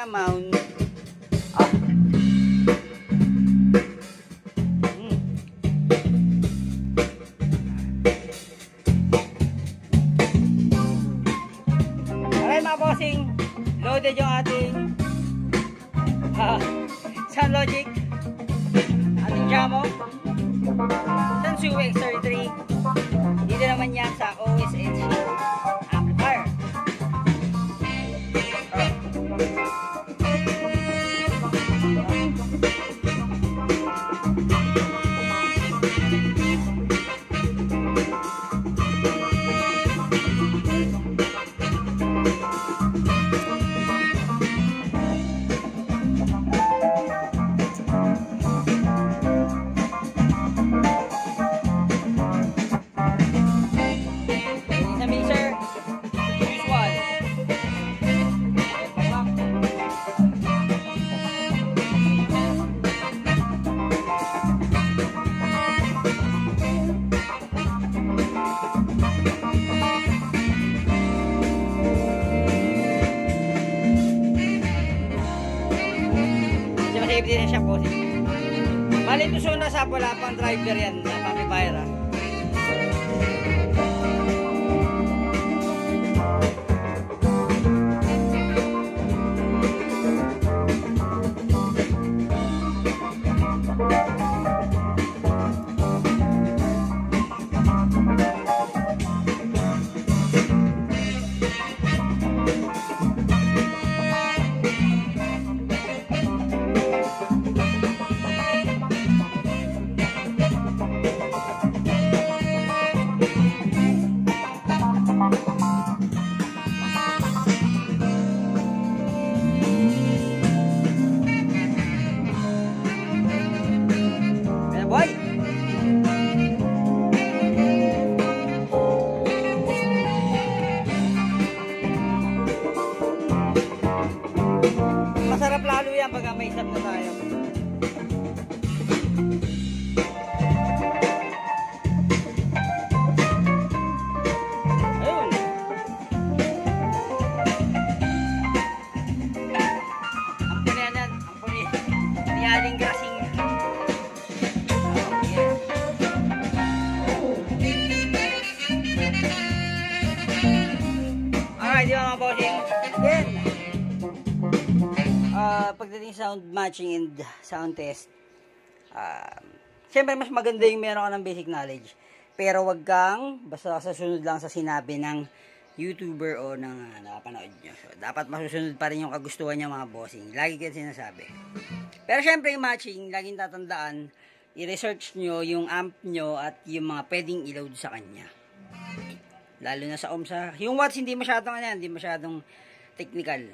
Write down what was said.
mount. Alright mga bossing, loaded yung ating Sound Logic, ating Jamo, Sansu X33. Dito naman yan sa OSH amplifier. Safety na siya po. Bali ito suna sa wala pang driver yan na pamipayra. Masarap lalo yan pag may isap na tayo. Ayun. Ampun yan yan. Ampun yan. Niyaling grasing. Alright, yun mga bossing. Again. Pagdating sound matching and sound test, siyempre mas maganda yung meron ka ng basic knowledge, pero wag kang basta sasunod lang sa sinabi ng YouTuber o ng nakapanood nyo. So, dapat masusunod pa rin yung kagustuhan niya mga bossing, lagi kayo sinasabi. Pero siyempre yung matching, laging tatandaan, i-research nyo yung amp nyo at yung mga pwedeng i-load sa kanya, lalo na sa ohms. Yung watts hindi masyadong technical.